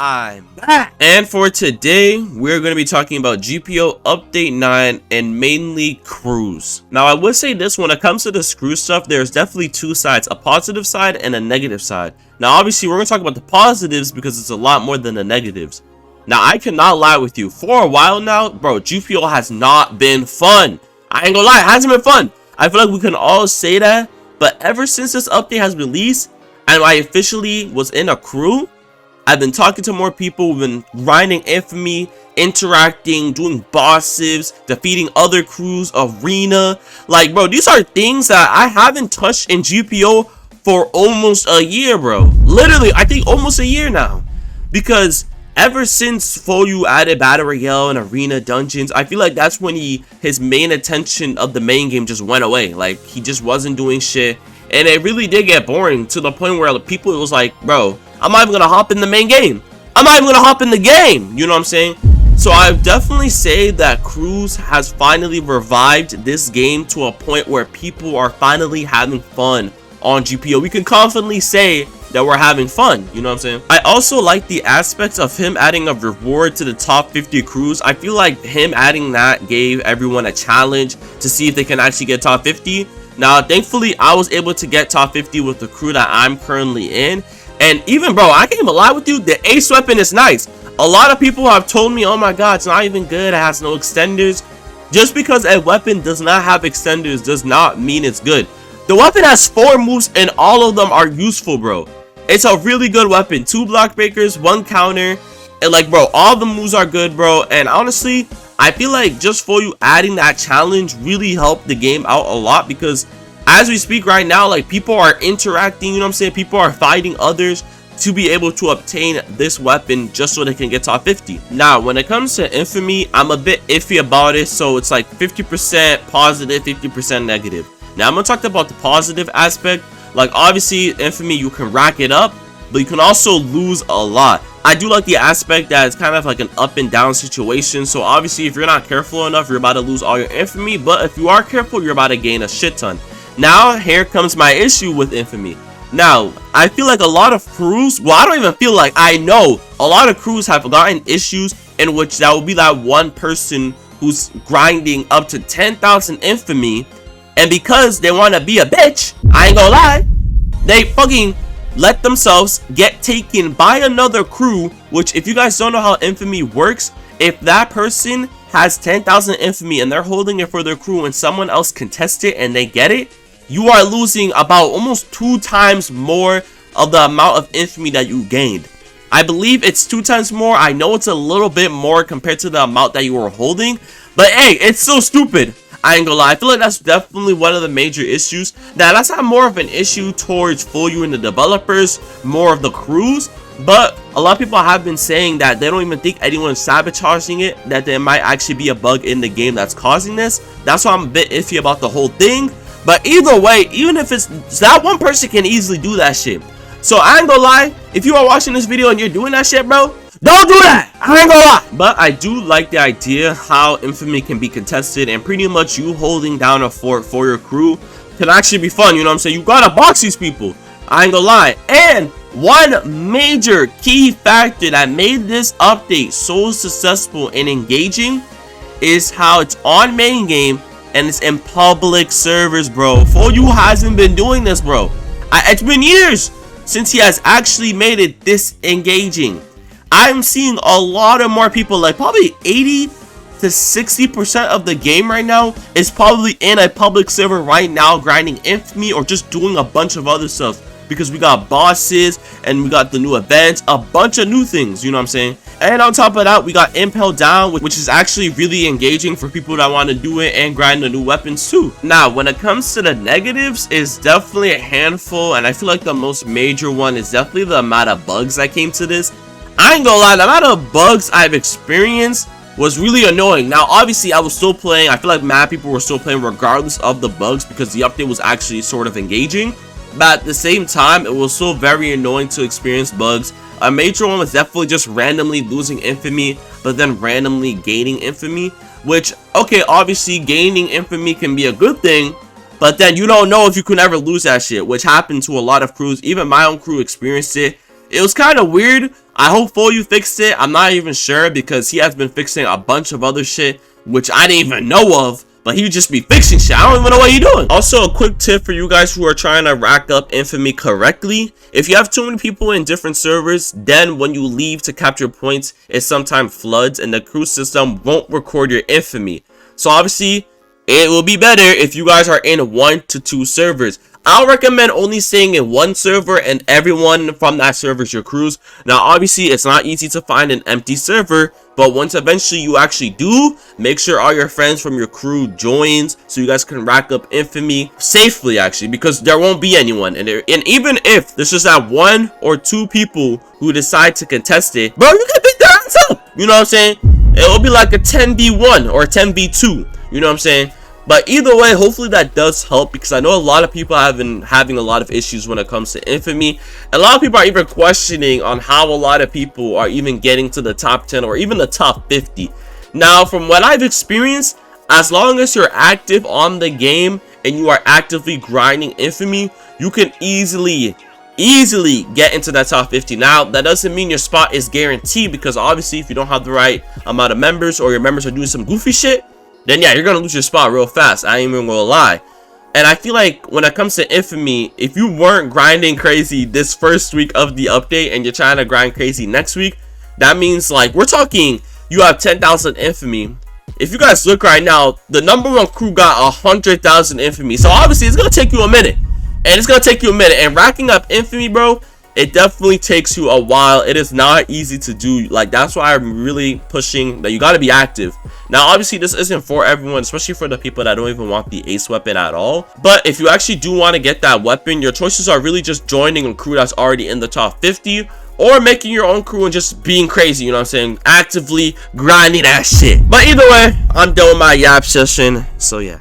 I'm back. And for today, we're going to be talking about GPO Update 9 and mainly crews. Now, I would say this, when it comes to the crew stuff, there's definitely two sides, a positive side and a negative side. Now, obviously, we're going to talk about the positives because it's a lot more than the negatives. Now, I cannot lie with you. For a while now, bro, GPO has not been fun. I ain't gonna lie, it hasn't been fun. I feel like we can all say that, but ever since this update has released and I officially was in a crew, I've been talking to more people, we've been grinding Infamy, interacting, doing bosses, defeating other crews, arena. Like, bro, these are things that I haven't touched in GPO for almost a year, bro. Literally, I think almost a year now. Because ever since Phoeyu added Battle Royale and Arena Dungeons, I feel like that's when his main attention of the main game just went away. Like, he just wasn't doing shit. And it really did get boring to the point where people, it was like, bro, I'm not even gonna hop in the main game. I'm not even gonna hop in the game. You know what I'm saying? So I definitely say that Crews has finally revived this game to a point where people are finally having fun on GPO. We can confidently say that we're having fun. You know what I'm saying? I also like the aspects of him adding a reward to the top 50 crews. I feel like him adding that gave everyone a challenge to see if they can actually get top 50. Now, thankfully, I was able to get top 50 with the crew that I'm currently in. And even, bro, I can't even lie with you, the ace weapon is nice. A lot of people have told me, oh my god, it's not even good, it has no extenders. Just because a weapon does not have extenders does not mean it's good. The weapon has 4 moves and all of them are useful, bro. It's a really good weapon. 2 block breakers, 1 counter, and like, bro, all the moves are good, bro. And honestly, I feel like just for you adding that challenge really helped the game out a lot, because as we speak right now, like, people are interacting, you know what I'm saying? People are fighting others to be able to obtain this weapon just so they can get top 50. Now, when it comes to Infamy, I'm a bit iffy about it. So it's like 50% positive, 50% negative. Now, I'm gonna talk about the positive aspect. Like, obviously, Infamy, you can rack it up, but you can also lose a lot. I do like the aspect that it's kind of like an up and down situation. So obviously, if you're not careful enough, you're about to lose all your Infamy. But if you are careful, you're about to gain a shit ton. Now, here comes my issue with Infamy. Now, I feel like a lot of crews, well, I don't even feel like, I know a lot of crews have gotten issues in which that will be that one person who's grinding up to 10,000 Infamy, and because they want to be a bitch, I ain't gonna lie, they fucking let themselves get taken by another crew. Which, if you guys don't know how Infamy works, if that person has 10,000 Infamy and they're holding it for their crew and someone else contests it and they get it, you are losing about almost 2 times more of the amount of Infamy that you gained. I believe it's 2 times more. I know it's a little bit more compared to the amount that you were holding, but hey, it's so stupid. I ain't gonna lie, I feel like that's definitely one of the major issues. Now, that's not more of an issue towards Phoeyu and the developers, more of the crews. But a lot of people have been saying that they don't even think anyone's sabotaging it, that there might actually be a bug in the game that's causing this. That's why I'm a bit iffy about the whole thing. But either way, even if it's that one person can easily do that shit. So I ain't gonna lie, if you are watching this video and you're doing that shit, bro, don't do that. I ain't gonna lie. But I do like the idea how Infamy can be contested, and pretty much you holding down a fort for your crew can actually be fun. You know what I'm saying? You gotta box these people. I ain't gonna lie. And one major key factor that made this update so successful and engaging is how it's on main game and it's in public servers, bro. Phoeyu hasn't been doing this, bro. It's been years since he has actually made it this engaging. I'm seeing a lot of more people, like probably 80 to 60% of the game right now is probably in a public server right now, grinding Infamy or just doing a bunch of other stuff, because we got bosses and we got the new events, a bunch of new things, you know what I'm saying? And on top of that, we got Impel Down, which is actually really engaging for people that want to do it and grind the new weapons too. Now, when it comes to the negatives, it's definitely a handful, and I feel like the most major one is definitely the amount of bugs that came to this. I ain't gonna lie, the amount of bugs I've experienced was really annoying. Now, obviously, I was still playing. I feel like mad people were still playing regardless of the bugs, because the update was actually sort of engaging. But at the same time, it was still very annoying to experience bugs. A major one was definitely just randomly losing Infamy, but then randomly gaining Infamy. Which, okay, obviously gaining Infamy can be a good thing, but then you don't know if you can ever lose that shit, which happened to a lot of crews. Even my own crew experienced it. It was kind of weird, I hope Phoeyu fixed it. I'm not even sure because he has been fixing a bunch of other shit which I didn't even know of. But he would just be fixing shit. I don't even know what he's doing. Also, a quick tip for you guys who are trying to rack up Infamy correctly. If you have too many people in different servers, then when you leave to capture points, it sometimes floods and the crew system won't record your Infamy. So obviously, it will be better if you guys are in 1 to 2 servers. I'll recommend only staying in one server and everyone from that server is your crews. Now, obviously, it's not easy to find an empty server, but once eventually you actually do, make sure all your friends from your crew joins so you guys can rack up Infamy safely, actually, because there won't be anyone in there. And even if there's just that 1 or 2 people who decide to contest it, bro, you can beat their ass up. You know what I'm saying? It will be like a 10v1 or a 10v2. You know what I'm saying? But either way, hopefully that does help, because I know a lot of people have been having a lot of issues when it comes to Infamy. A lot of people are even questioning on how a lot of people are even getting to the top 10 or even the top 50. Now, from what I've experienced, as long as you're active on the game and you are actively grinding Infamy, you can easily get into that top 50. Now, that doesn't mean your spot is guaranteed, because obviously if you don't have the right amount of members or your members are doing some goofy shit, then yeah, you're gonna lose your spot real fast. I ain't even gonna lie. And I feel like when it comes to Infamy, if you weren't grinding crazy this first week of the update and you're trying to grind crazy next week, that means, like, we're talking you have 10,000 Infamy. If you guys look right now, the #1 crew got 100,000 Infamy. So obviously it's gonna take you a minute. And racking up Infamy, bro, it definitely takes you a while. It is not easy to do. Like, that's why I'm really pushing that you got to be active. Now, obviously, this isn't for everyone, especially for the people that don't even want the ace weapon at all. But if you actually do want to get that weapon, your choices are really just joining a crew that's already in the top 50, or making your own crew and just being crazy, you know what I'm saying? Actively grinding that shit. But either way, I'm done with my yap session. So yeah.